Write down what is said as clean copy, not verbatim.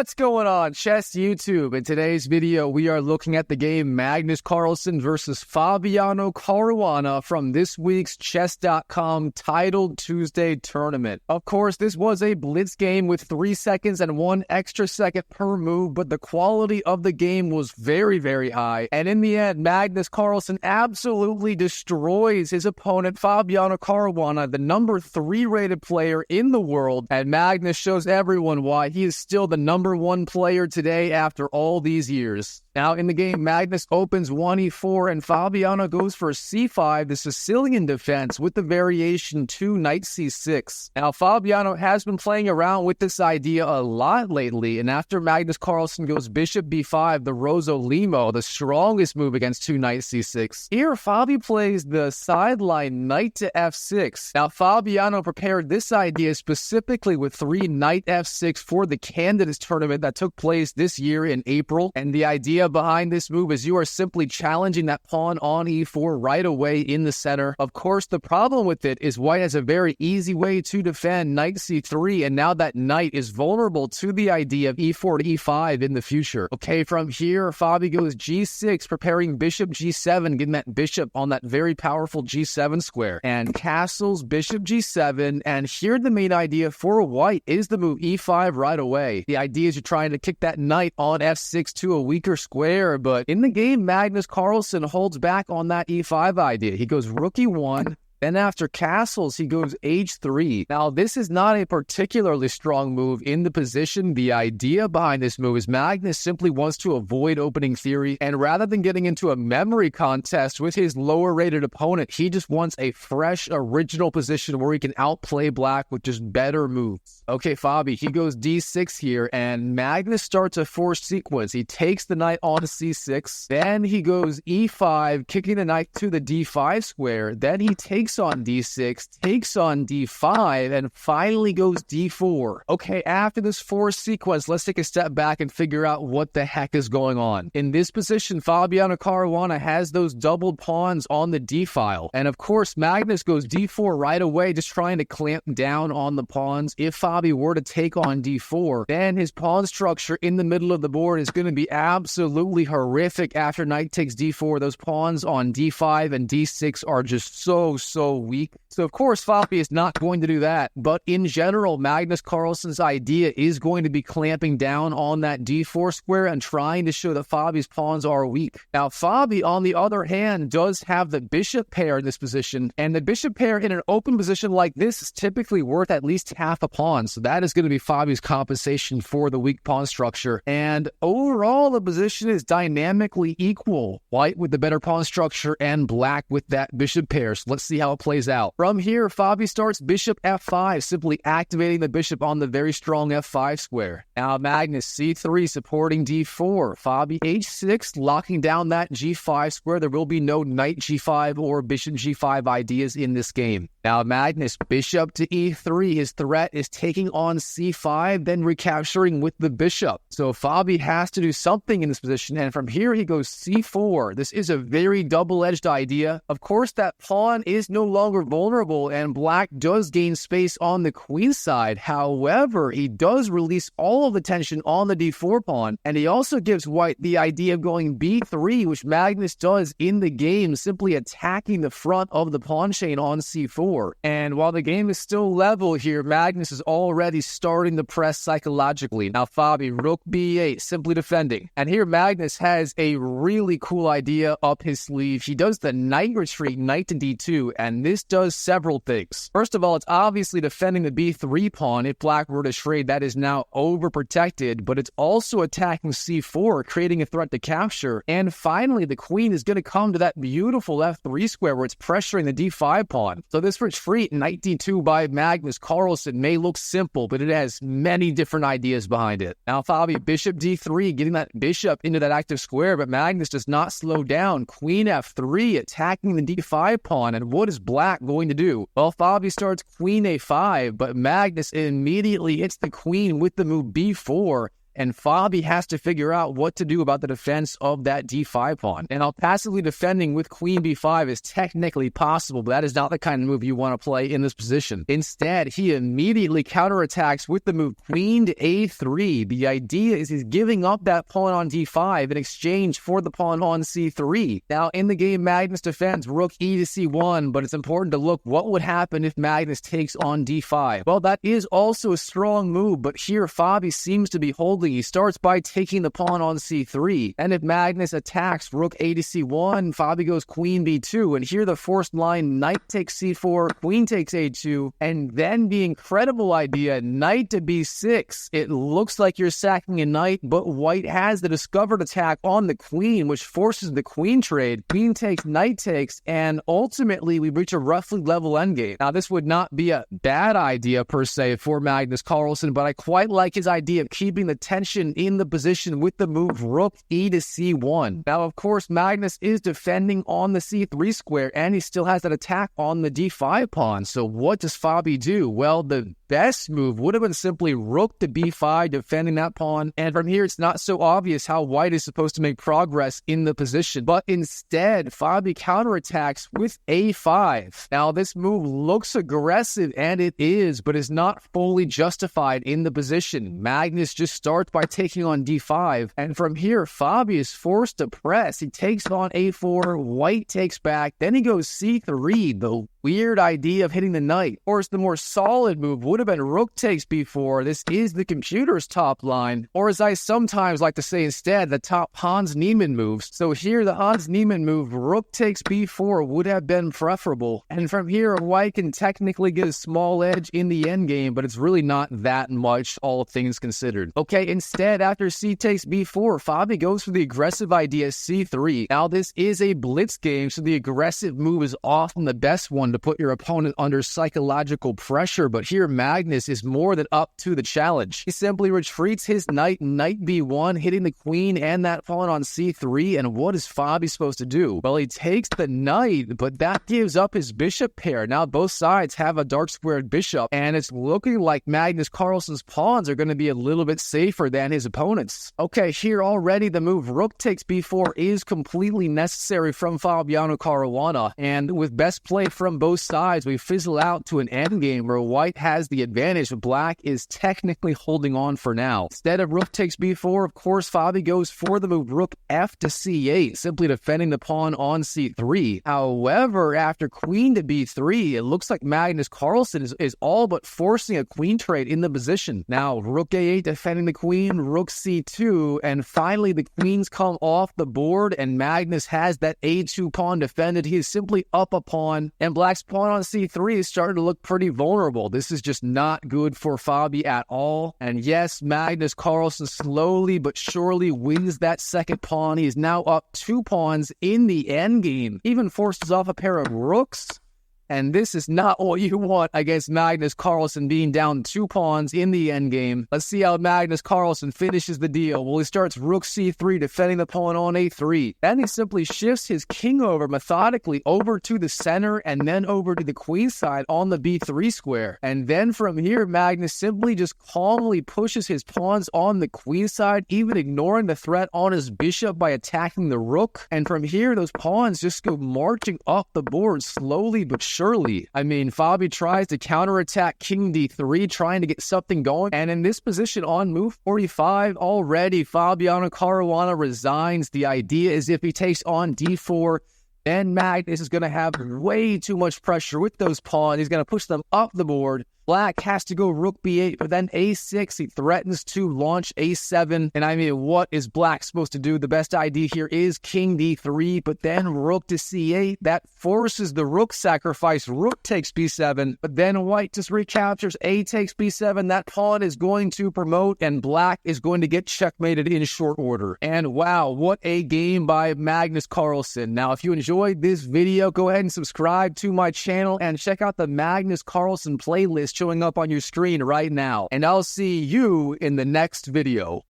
What's going on, Chess YouTube? In today's video, we are looking at the game Magnus Carlsen versus Fabiano Caruana from this week's Chess.com Titled Tuesday tournament. Of course, this was a blitz game with 3 seconds and 1 extra second per move, but the quality of the game was very, very high. And in the end, Magnus Carlsen absolutely destroys his opponent, Fabiano Caruana, the number 3 rated player in the world. And Magnus shows everyone why he is still the number 1 player today after all these years. Now, in the game, Magnus opens 1e4 and Fabiano goes for c5, the Sicilian defense, with the variation 2 knight c6. Now, Fabiano has been playing around with this idea a lot lately, and after Magnus Carlsen goes bishop b5, the Rosso Limo, the strongest move against 2 knight c6. Here, Fabi plays the sideline knight to f6. Now, Fabiano prepared this idea specifically with 3 knight f6 for the Candidates tournament that took place this year in April, and the idea behind this move is you are simply challenging that pawn on e4 right away in the center. Of course, the problem with it is white has a very easy way to defend knight c3, and now that knight is vulnerable to the idea of e4 to e5 in the future. Okay, from here, Fabi goes g6, preparing bishop g7, getting that bishop on that very powerful g7 square, and castles bishop g7, and here the main idea for white is the move e5 right away. The idea is you're trying to kick that knight on f6 to a weaker square, but in the game, Magnus Carlsen holds back on that e5 idea. He goes rook e1, then after castles, he goes h3. Now, this is not a particularly strong move in the position. The idea behind this move is Magnus simply wants to avoid opening theory, and rather than getting into a memory contest with his lower-rated opponent, he just wants a fresh, original position where he can outplay black with just better moves. Okay, Fabi, he goes d6 here, and Magnus starts a forced sequence. He takes the knight on c6, then he goes e5, kicking the knight to the d5 square, then he takes on d6, takes on d5, and finally goes d4. Okay, after this forced sequence, let's take a step back and figure out what the heck is going on. In this position, Fabiano Caruana has those doubled pawns on the d file, and of course, Magnus goes d4 right away, just trying to clamp down on the pawns. If Fabi were to take on d4, then his pawn structure in the middle of the board is going to be absolutely horrific after knight takes d4. Those pawns on d5 and d6 are just so weak. So of course Fabi is not going to do that, but in general Magnus Carlsen's idea is going to be clamping down on that d4 square and trying to show that Fabi's pawns are weak. Now Fabi, on the other hand, does have the bishop pair in this position, and the bishop pair in an open position like this is typically worth at least half a pawn, so that is going to be Fabi's compensation for the weak pawn structure. And overall the position is dynamically equal, white with the better pawn structure and black with that bishop pair. So let's see how it plays out. From here, Fabi starts bishop f5, simply activating the bishop on the very strong f5 square. Now Magnus c3 supporting d4. Fabi h6, locking down that g5 square. There will be no knight g5 or bishop g5 ideas in this game. Now Magnus bishop to e3. His threat is taking on c5, then recapturing with the bishop. So Fabi has to do something in this position, and from here he goes c4. This is a very double-edged idea. Of course, that pawn is no longer vulnerable, and black does gain space on the queen side. However, he does release all of the tension on the d4 pawn, and he also gives white the idea of going b3, which Magnus does in the game, simply attacking the front of the pawn chain on c4. And while the game is still level here, Magnus is already starting to press psychologically. Now Fabi, rook b8, simply defending. And here Magnus has a really cool idea up his sleeve. He does the knight retreat, knight to d2, and this does several things. First of all, it's obviously defending the b3 pawn. If black were to trade, that is now overprotected, but it's also attacking c4, creating a threat to capture. And finally, the queen is going to come to that beautiful f3 square where it's pressuring the d5 pawn. So this retreat, knight d2 by Magnus Carlsen, may look simple, but it has many different ideas behind it. Now Fabi, bishop d3, getting that bishop into that active square, but Magnus does not slow down. Queen f3, attacking the d5 pawn, and what is black going to do? Well, Fabi starts queen a5, but Magnus immediately hits the queen with the move b4, And Fabi has to figure out what to do about the defense of that d5 pawn. And while passively defending with queen b5 is technically possible, but that is not the kind of move you want to play in this position. Instead, he immediately counterattacks with the move queen to a3. The idea is he's giving up that pawn on d5 in exchange for the pawn on c3. Now, in the game, Magnus defends rook e to c1, but it's important to look what would happen if Magnus takes on d5. Well, that is also a strong move, but here Fabi seems to be holding. He starts by taking the pawn on c3, and if Magnus attacks rook a to c1, Fabi goes queen b2, and here the forced line knight takes c4, queen takes a2, and then the incredible idea, knight to b6. It looks like you're sacking a knight, but white has the discovered attack on the queen, which forces the queen trade. Queen takes, knight takes, and ultimately we reach a roughly level endgame. Now, this would not be a bad idea per se for Magnus Carlsen, but I quite like his idea of keeping the tension in the position with the move rook e to c1. Now, of course, Magnus is defending on the c3 square, and he still has that attack on the d5 pawn. So what does Fabi do? Well, the best move would have been simply rook to b5, defending that pawn. And from here, it's not so obvious how white is supposed to make progress in the position. But instead, Fabi counterattacks with a5. Now, this move looks aggressive, and it is, but is not fully justified in the position. Magnus just starts by taking on d5, and from here, Fabi is forced to press. He takes on a4, white takes back, then he goes c3, the weird idea of hitting the knight. Of course, the more solid move would have been rook takes b4. This is the computer's top line, or as I sometimes like to say instead, the top Hans Niemann moves. So here, the Hans Niemann move, rook takes b4, would have been preferable. And from here, white can technically get a small edge in the endgame, but it's really not that much, all things considered. Okay, instead, after c takes b4, Fabi goes for the aggressive idea c3. Now, this is a blitz game, so the aggressive move is often the best one to put your opponent under psychological pressure, but here Magnus is more than up to the challenge. He simply retreats his knight b1, hitting the queen and that pawn on c3, and what is Fabi supposed to do? Well, he takes the knight, but that gives up his bishop pair. Now, both sides have a dark squared bishop, and it's looking like Magnus Carlsen's pawns are going to be a little bit safer than his opponents. Okay, here already the move rook takes b4 is completely necessary from Fabiano Caruana, and with best play from both sides, we fizzle out to an endgame where white has the advantage, but black is technically holding on for now. Instead of rook takes b4, of course, Fabi goes for the move rook f to c8, simply defending the pawn on c3. However, after queen to b3, it looks like Magnus Carlsen is all but forcing a queen trade in the position. Now, rook a8 defending the queen, rook c2, and finally the queens come off the board, and Magnus has that a2 pawn defended. He is simply up a pawn, and black's pawn on c3 is starting to look pretty vulnerable. This is just not good for Fabi at all. And yes, Magnus Carlsen slowly but surely wins that second pawn. He is now up 2 pawns in the endgame. Even forces off a pair of rooks. And this is not what you want against Magnus Carlsen being down 2 pawns in the endgame. Let's see how Magnus Carlsen finishes the deal. Well, he starts rook c3, defending the pawn on a3. Then he simply shifts his king over methodically over to the center and then over to the queen side on the b3 square. And then from here, Magnus simply just calmly pushes his pawns on the queen side, even ignoring the threat on his bishop by attacking the rook. And from here, those pawns just go marching up the board slowly but surely. I mean, Fabi tries to counterattack king d3, trying to get something going. And in this position on move 45, already Fabiano Caruana resigns. The idea is if he takes on d4, then Magnus is going to have way too much pressure with those pawns. He's going to push them up the board. Black has to go rook b8, but then a6. He threatens to launch a7. And I mean, what is black supposed to do? The best idea here is king d3, but then rook to c8. That forces the rook sacrifice. Rook takes b7, but then white just recaptures. A takes b7. That pawn is going to promote, and black is going to get checkmated in short order. And wow, what a game by Magnus Carlsen. Now, if you enjoyed this video, go ahead and subscribe to my channel and check out the Magnus Carlsen playlist showing up on your screen right now. And I'll see you in the next video.